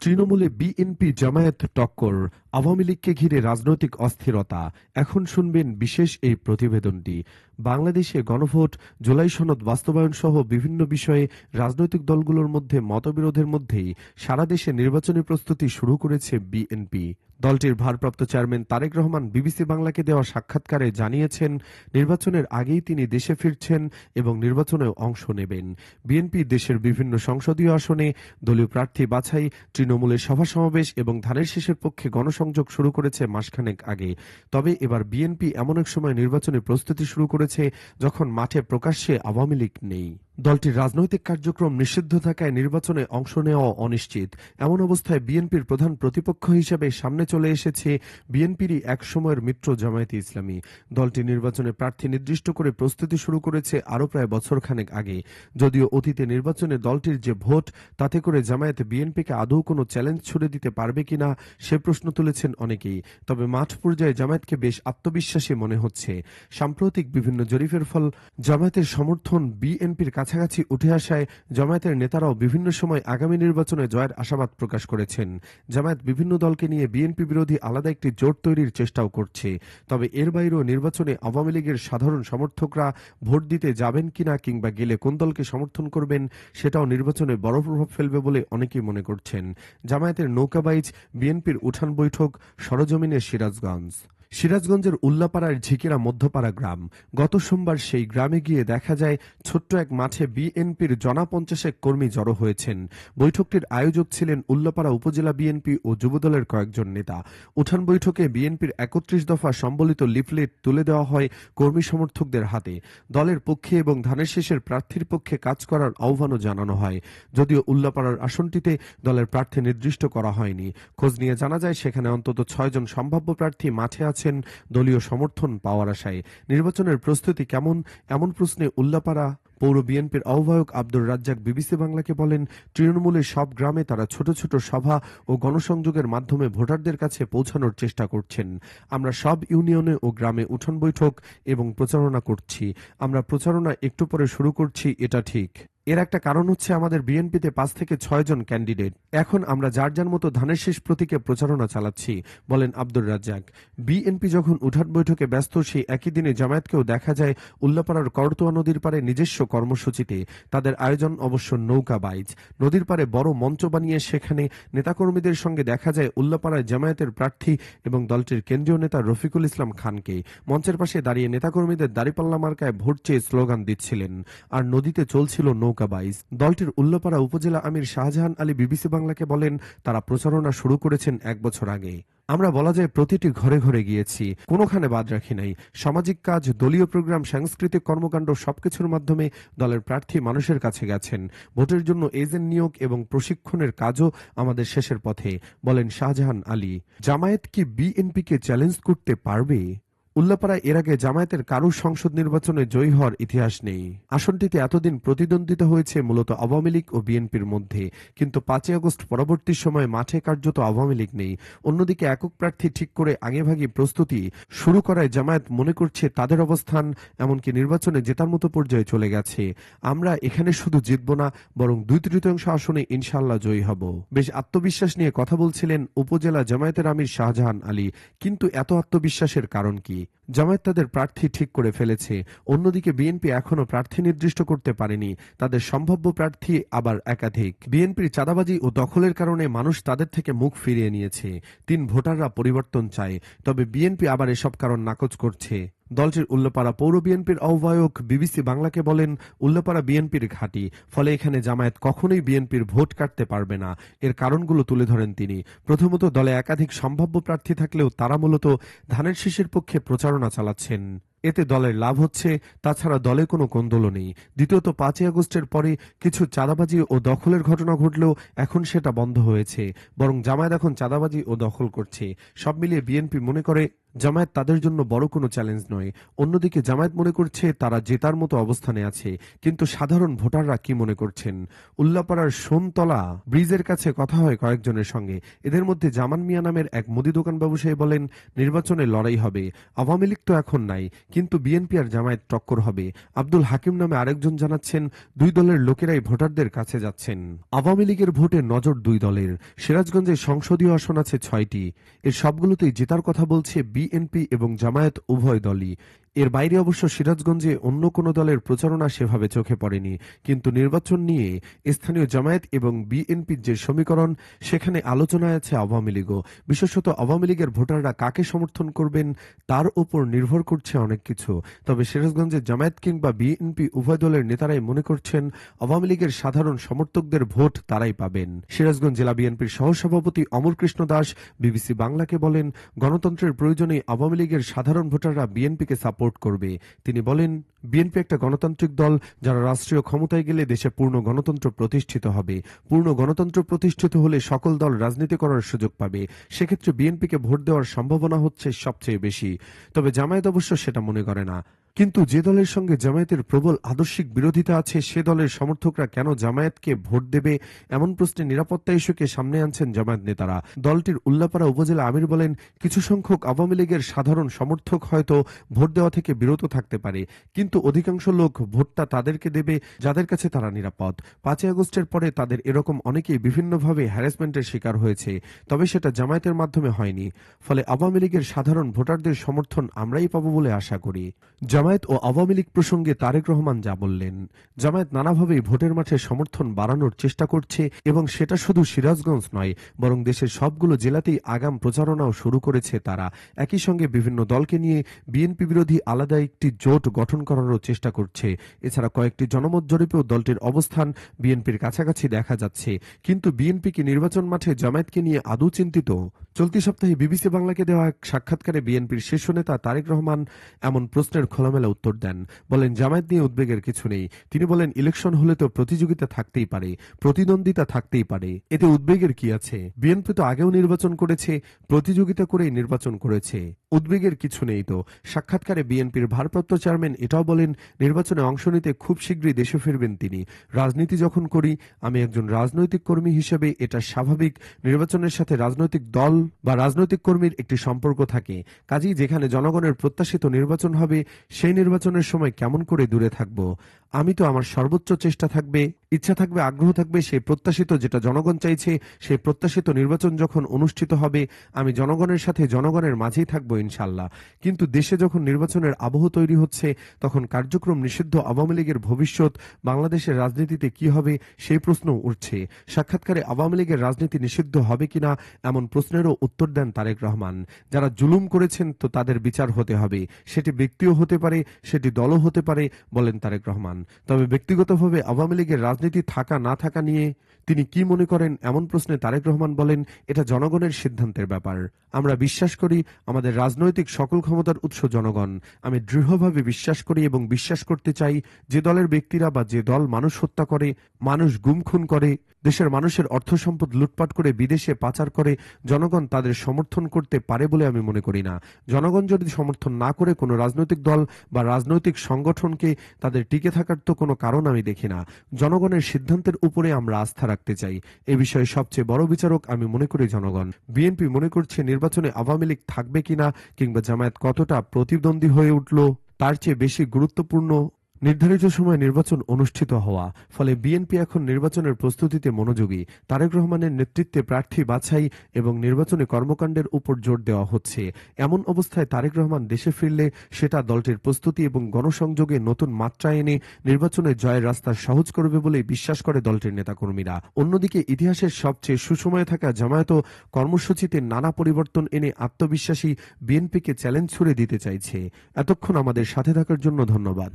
তৃণমূলে বিএনপি জামায়াত টক্কর, আওয়ামী লীগকে ঘিরে রাজনৈতিক অস্থিরতা। এখন শুনবেন বিশেষ এই প্রতিবেদনটি। বাংলাদেশে গণভোট, জুলাই সনদ বাস্তবায়ন সহ বিভিন্ন বিষয়ে রাজনৈতিক দলগুলোর মধ্যে মতবিরোধের মধ্যেই সারা দেশে নির্বাচনী প্রস্তুতি শুরু করেছে বিএনপি। দলটির ভারপ্রাপ্ত চেয়ারম্যান তারেক রহমান বিবিসি বাংলাকে দেওয়া সাক্ষাৎকারে জানিয়েছেন, নির্বাচনের আগেই তিনি দেশে ফিরছেন এবং নির্বাচনেও অংশ নেবেন। বিএনপি দেশের বিভিন্ন সংসদীয় আসনে দলীয় প্রার্থী বাছাই, তৃণমূলের সভা সমাবেশ এবং ধানের শীষের পক্ষে গণসংযোগ শুরু করেছে মাসখানেক আগে। তবে এবার বিএনপি এমন এক সময় নির্বাচনী প্রস্তুতি শুরু করেছে যখন মাঠে প্রকাশ্যে আওয়ামী লীগ নেই। দলটির রাজনৈতিক কার্যক্রম নিষিদ্ধ থাকায় নির্বাচনে অংশ নেওয়া অনিশ্চিত। এমন অবস্থায় বিএনপির প্রধান প্রতিপক্ষ হিসেবে সামনে চলে এসেছে বিএনপিরই এক সময়ের মিত্র জামায়াতে ইসলামী। দলটি নির্বাচনে প্রার্থী নির্দিষ্ট করে প্রস্তুতি শুরু করেছে আরও প্রায় বছরখানেক আগে। যদিও অতীতে নির্বাচনে দলটির যে ভোট, তাতে করে জামায়াত বিএনপিকে আদৌ কোনো চ্যালেঞ্জ ছুড়ে দিতে পারবে কিনা সে প্রশ্ন তুলেছেন অনেকেই। তবে মাঠ পর্যায়ে জামায়াতকে বেশ আত্মবিশ্বাসী মনে হচ্ছে। সাম্প্রতিক বিভিন্ন জরিপের ফল জামায়াতের সমর্থন বিএনপির কাছাকাছি উঠে আসায় জামায়াতের নেতারাও বিভিন্ন সময় আগামী নির্বাচনে জয়ের আশাবাদ প্রকাশ করেছেন। জামায়াত বিভিন্ন দলকে নিয়ে বিএনপি বিরোধী আলাদা একটি জোট তৈরির চেষ্টাও করছে। তবে এর বাইরেও নির্বাচনে আওয়ামী লীগের সাধারণ সমর্থকরা ভোট দিতে যাবেন কিনা কিংবা গেলে কোন দলকে সমর্থন করবেন সেটাও নির্বাচনে বড় প্রভাব ফেলবে বলে অনেকেই মনে করছেন। জামায়াতের নৌকাবাইজ বিএনপির উঠান বৈঠক সরজমিনে সিরাজগঞ্জের উল্লাপাড়ার ঝিকিরা মধ্যপাড়া গ্রাম। গত সোমবার সেই গ্রামে গিয়ে দেখা যায় ছোট্ট এক মাঠে বিএনপির জনা 50 কর্মী জড়ো হয়েছেন। বৈঠকটির আয়োজক ছিলেন উল্লাপাড়া উপজেলা বিএনপি ও যুবদলের কয়েকজন নেতা। উঠান বৈঠকে বিএনপির 31 দফা সম্বলিত লিফলেট তুলে দেওয়া হয় কর্মী সমর্থকদের হাতে। দলের পক্ষে এবং ধানের শীষের প্রার্থীর পক্ষে কাজ করার আহ্বানও জানানো হয়। যদিও উল্লাপাড়ার আসনটিতে দলের প্রার্থী নির্দিষ্ট করা হয়নি। খোঁজ নিয়ে জানা যায় সেখানে অন্তত 6 জন সম্ভাব্য প্রার্থী মাঠে আছেন দলীয় সমর্থন পাওয়ার আশায়। নির্বাচনের প্রস্তুতি কেমন, এমন প্রশ্নে উল্লাপাড়া পৌর বিএনপির আহ্বায়ক আব্দুর রাজ্জাক বিবিসি বাংলাকে বলেন, তৃণমূলের সব গ্রামে তারা ছোট ছোট সভা ও গণসংযোগের মাধ্যমে ভোটারদের কাছে পৌঁছানোর চেষ্টা করছেন। আমরা সব ইউনিয়নে ও গ্রামে উঠান বৈঠক এবং প্রচারণা করছি। আমরা প্রচারণা একটু পরে শুরু করছি, এটা ঠিক। এর একটা কারণ হচ্ছে আমাদের বিএনপিতে 5 থেকে 6 জন ক্যান্ডিডেট। এখন আমরা যার যার মতো ধানের শীষ প্রতীকে প্রচারণা চালাচ্ছি, বলেন আব্দুর রাজ্জাক। বিএনপি যখন উঠান বৈঠকে ব্যস্ত, সেই একই দিনে জামায়াতকেও দেখা যায় উল্লাপাড়ার করতোয়া নদীর পারে নিজস্ব কর্মসূচিতে। তাদের আয়োজন অবশ্য নৌকা বাইচ। নদীর পারে বড় মঞ্চ বানিয়ে সেখানে নেতাকর্মীদের সঙ্গে দেখা যায় উল্লাপাড়ায় জামায়াতের প্রার্থী এবং দলটির কেন্দ্রীয় নেতা রফিকুল ইসলাম খানকে। মঞ্চের পাশে দাঁড়িয়ে নেতাকর্মীদের দাড়িপাল্লা মার্কায় ভোট চেয়ে স্লোগান দিচ্ছিলেন, আর নদীতে চলছিল নৌকাবাইজ। দলটির উল্লাপাড়া উপজেলা আমির শাহজাহান আলী বিবিসি বাংলাকে বলেন, তারা প্রচারণা শুরু করেছেন 1 বছর আগে। আমরা বলা যায় প্রতিটি ঘরে ঘরে গিয়েছি, কোনোখানে বাদ রাখি নাই। সামাজিক কাজ, দলীয় প্রোগ্রাম, সাংস্কৃতিক কর্মকাণ্ড সবকিছুর মাধ্যমে দলের প্রার্থী মানুষের কাছে গেছেন। ভোটের জন্য এজেন্ট নিয়োগ এবং প্রশিক্ষণের কাজও আমাদের শেষের পথে, বলেন শাহজাহান আলী। জামায়াত কি বিএনপিকে চ্যালেঞ্জ করতে পারবে? উল্লাপাড়ায় এর আগে জামায়াতের কারো সংসদ নির্বাচনে জয়ী হওয়ার ইতিহাস নেই। আসনটিতে এতদিন প্রতিদ্বন্দ্বিতা হয়েছে মূলত আওয়ামী লীগ ও বিএনপির মধ্যে, কিন্তু 5 আগস্ট পরবর্তী সময়ে মাঠে কার্যত আওয়ামী লীগ নেই। অন্যদিকে একক প্রার্থী ঠিক করে আগেভাগে প্রস্তুতি শুরু করায় জামায়াত মনে করছে তাদের অবস্থান এমনকি নির্বাচনে জেতার মতো পর্যায়ে চলে গেছে। আমরা এখানে শুধু জিতব না, বরং 2/3 আসনে ইনশাআল্লাহ জয়ী হব। বেশ আত্মবিশ্বাস নিয়ে কথা বলছিলেন উপজেলা জামায়াতের আমির শাহজাহান আলী। কিন্তু এত আত্মবিশ্বাসের কারণ কি? জামায়াত তাদের প্রার্থী ঠিক করে ফেলেছে। অন্যদিকে বিএনপি এখনো প্রার্থী নির্দিষ্ট করতে পারেনি। তাদের সম্ভাব্য প্রার্থী আবার একাধিক। বিএনপির চাঁদাবাজি ও দখলের কারণে মানুষ তাদের থেকে মুখ ফিরিয়ে নিয়েছে। ভোটাররা পরিবর্তন চায়। তবে বিএনপি আবার এসব কারণ নাকচ করছে। দলটির উল্লাপাড়া পৌর বিএনপির আহ্বায়ক বিবিসি বাংলাকে বলেন, উল্লাপাড়া বিএনপির ঘাঁটি, ফলে এখানে জামায়াত কখনোই বিএনপির ভোট কাটতে পারবে না। এর কারণগুলো তুলে ধরেন তিনি। প্রথমত, দলে একাধিক সম্ভাব্য প্রার্থী থাকলেও তারা মূলত ধানের শীষের পক্ষে প্রচারণা চালাচ্ছেন। এতে দলের লাভ হচ্ছে, তাছাড়া দলে কোনো কোন্দলও নেই। দ্বিতীয়ত, 5 আগস্টের পরে কিছু চাঁদাবাজি ও দখলের ঘটনা ঘটলেও এখন সেটা বন্ধ হয়েছে, বরং জামায়াত এখন চাঁদাবাজি ও দখল করছে। সব মিলিয়ে বিএনপি মনে করে জামায়াত তাদের জন্য বড় কোনো চ্যালেঞ্জ নয়। অন্যদিকে জামায়াত মনে করছে তারা জেতার মতো অবস্থানে আছে, কিন্তু সাধারণ ভোটাররা কি মনে করছেন? উল্লাপাড়ার সোনতলা ব্রিজের কাছে কথা হয় কয়েকজনের সঙ্গে। এদের মধ্যে জামান মিয়া নামের এক মুদি দোকান ব্যবসায়ী বলেন, নির্বাচনে লড়াই হবে, আওয়ামী লীগ তো এখন নাই, কিন্তু বিএনপি আর জামায়াত টক্কর হবে। আব্দুল হাকিম নামে আরেকজন জানাচ্ছেন, দুই দলের লোকেরাই ভোটারদের কাছে যাচ্ছেন। আওয়ামী লীগের ভোটে নজর দুই দলের। সিরাজগঞ্জে সংসদীয় আসন আছে ৬টি। এর সবগুলোতেই জেতার কথা বলছে বিএনপি এবং জামায়াত উভয় দলই। এর বাইরে অবশ্য সিরাজগঞ্জে অন্য কোনো দলের প্রচারণা সেভাবে চোখে পড়েনি, কিন্তু নির্বাচন নিয়ে স্থানীয় জামায়াত এবং বিএনপির যে সমীকরণ, সেখানে আলোচনায় আছে আওয়ামী লীগও। বিশেষত আওয়ামী লীগের ভোটাররা কাকে সমর্থন করবেন তার উপর নির্ভর করছে অনেক কিছু। তবে সিরাজগঞ্জে জামায়াত কিংবা বিএনপি উভয় দলের নেতারাই মনে করছেন আওয়ামী লীগের সাধারণ সমর্থকদের ভোট তারাই পাবেন। সিরাজগঞ্জ জেলা বিএনপির সহসভাপতি অমর কৃষ্ণ দাস বিবিসি বাংলাকে বলেন, গণতন্ত্রের প্রয়োজনে আওয়ামী লীগের সাধারণ ভোটাররা বিএনপিকে সাপোর্ট করবে। তিনি বলেন, বিএনপি একটা গণতান্ত্রিক দল, যারা রাষ্ট্রীয় ক্ষমতায় গেলে দেশে পূর্ণ গণতন্ত্র প্রতিষ্ঠিত হবে। পূর্ণ গণতন্ত্র প্রতিষ্ঠিত হলে সকল দল রাজনীতি করার সুযোগ পাবে। সেক্ষেত্রে বিএনপিকে ভোট দেওয়ার সম্ভাবনা হচ্ছে সবচেয়ে বেশি। তবে জামায়াত অবশ্য সেটা মনে করে না। কিন্তু যে দলের সঙ্গে জামায়াতের প্রবল আদর্শিক বিরোধিতা আছে, সে দলের সমর্থকরা কেন জামায়াতকে ভোট দেবে, এমন প্রশ্নে নিরাপত্তা ইস্যুকে সামনে আনছেন জামায়াত নেতারা। দলটির উল্লাপাড়া উপজেলা আমির বলেন, কিছু সংখ্যক আওয়ামী লীগের সাধারণ সমর্থক হয়তো ভোট দেওয়া থেকে বিরত থাকতে পারে, কিন্তু অধিকাংশ লোক ভোটটা তাদেরকে দেবে যাদের কাছে তারা নিরাপদ। 5ই আগস্টের পরে তাদের এরকম অনেকেই বিভিন্নভাবে হ্যারাসমেন্টের শিকার হয়েছে, তবে সেটা জামায়াতের মাধ্যমে হয়নি। ফলে আওয়ামী লীগের সাধারণ ভোটারদের সমর্থন আমরাই পাবো বলে আশা করি। জামায়াত ও আওয়ামী লীগ প্রসঙ্গে তারেক রহমান যা বললেন, জামায়াত নানাভাবেই ভোটের মাঠে সমর্থন বাড়ানোর চেষ্টা করছে এবং সেটা শুধু সিরাজগঞ্জ নয়, বরং দেশের সবগুলো জেলাতেই আগাম প্রচারণাও শুরু করেছে তারা। একই সঙ্গে বিভিন্ন দলকে নিয়ে বিএনপি বিরোধী আলাদা একটি জোট গঠন করারও চেষ্টা করছে। এছাড়া কয়েকটি জনমত জরিপেও দলটির অবস্থান বিএনপির কাছাকাছি দেখা যাচ্ছে। কিন্তু বিএনপি কি নির্বাচন মাঠে জামায়াতকে নিয়ে আদৌ চিন্তিত? চলতি সপ্তাহে বিবিসি বাংলাকে দেওয়া এক সাক্ষাৎকারে বিএনপির শীর্ষ নেতা তারেক রহমান এমন প্রশ্নের খোলামেলা উত্তর দেন। বলেন, জামায়াত নিয়ে উদ্বেগের কিছু নেই। তিনি বলেন, ইলেকশন হলে তো প্রতিযোগিতা থাকতেই পারে, প্রতিদ্বন্দ্বিতা থাকতেই পারে, এতে উদ্বেগের কি আছে? বিএনপি তো আগেও নির্বাচন করেছে, প্রতিযোগিতা করেই নির্বাচন করেছে, উদ্বেগের কিছু নেই তো। সাক্ষাৎকারে বিএনপির ভারপ্রাপ্ত চেয়ারম্যান এটাও বলেন, নির্বাচনে অংশ নিতে খুব শীঘ্রই দেশে ফিরবেন তিনি। রাজনীতি যখন করি, আমি একজন রাজনৈতিক কর্মী হিসেবে এটা স্বাভাবিক, নির্বাচনের সাথে রাজনৈতিক দল বা রাজনৈতিক কর্মীর একটি সম্পর্ক থাকে। কাজেই যেখানে জনগণের প্রত্যাশিত নির্বাচন হবে, সেই নির্বাচনের সময় কেমন করে দূরে থাকব? আমি তো আমার সর্বোচ্চ চেষ্টা থাকবে, ইচ্ছা থাকবে, আগ্রহ থাকবে, সেই প্রত্যাশিত যেটা জনগণ চাইছে, সেই প্রত্যাশিত নির্বাচন যখন অনুষ্ঠিত হবে, আমি জনগণের সাথে জনগণের মাঝেই থাকবো ইনশাল্লাহ। কিন্তু দেশে যখন নির্বাচনের আবহ তৈরি হচ্ছে, তখন কার্যক্রম নিষিদ্ধ আওয়ামী লীগের ভবিষ্যৎ, বাংলাদেশের রাজনীতিতে কি হবে, সেই প্রশ্ন উঠছে। সাক্ষাৎকারে আওয়ামী লীগের রাজনীতি নিষিদ্ধ হবে কিনা এমন প্রশ্নেরও উত্তর দেন তারেক রহমান। যারা জুলুম করেছেন তো তাদের বিচার হতে হবে, সেটি ব্যক্তিও হতে পারে, সেটি দলও হতে পারে, বলেন তারেক রহমান। তবে ব্যক্তিগতভাবে আওয়ামী লীগের রাজনীতি থাকা না থাকা নিয়ে তিনি কি মনে করেন এমন প্রশ্নে তারেক রহমান বলেন, এটা জনগণের সিদ্ধান্তের ব্যাপার। আমরা বিশ্বাস করি আমাদের রাজনৈতিক সকল ক্ষমতার উৎস জনগণ। আমি দৃঢ়ভাবে বিশ্বাস করি এবং বিশ্বাস করতে চাই, যে দলের ব্যক্তিরা বা যে দল মানুষ হত্যা করে, মানুষ গুম খুন করে, দেশের মানুষের অর্থ সম্পদ লুটপাট করে বিদেশে পাচার করে, জনগণ তাদের সমর্থন করতে পারে বলে আমি মনে করি না। জনগণ যদি সমর্থন না করে কোনো রাজনৈতিক দল বা রাজনৈতিক সংগঠনকে, তাদের টিকে থাকার তো কোনো কারণ আমি দেখি না। জনগণের সিদ্ধান্তের উপরে আমরা আস্থা রাখতে চাই। এ বিষয়ে সবচেয়ে বড় বিচারক আমি মনে করি জনগণ। বিএনপি মনে করছে নির্বাচনে আওয়ামী লীগ থাকবে কিনা কিংবা জামায়াত কতটা প্রতিদ্বন্দ্বী হয়ে উঠল, তার চেয়ে বেশি গুরুত্বপূর্ণ নির্ধারিত সময় নির্বাচন অনুষ্ঠিত হওয়া। ফলে বিএনপি এখন নির্বাচনের প্রস্তুতিতে মনোযোগী। তারেক রহমানের নেতৃত্বে প্রার্থী বাছাই এবং নির্বাচনী কর্মকাণ্ডের উপর জোর দেওয়া হচ্ছে। এমন অবস্থায় তারেক রহমান দেশে ফিরলে সেটা দলটির প্রস্তুতি এবং গণসংযোগে নতুন মাত্রা এনে নির্বাচনে জয়ের রাস্তা সহজ করবে বলে বিশ্বাস করে দলটির নেতাকর্মীরা। অন্যদিকে ইতিহাসের সবচেয়ে সুসময়ে থাকা জামায়াতও কর্মসূচিতে নানা পরিবর্তন এনে আত্মবিশ্বাসী বিএনপিকে চ্যালেঞ্জ ছুড়ে দিতে চাইছে। এতক্ষণ আমাদের সাথে থাকার জন্য ধন্যবাদ।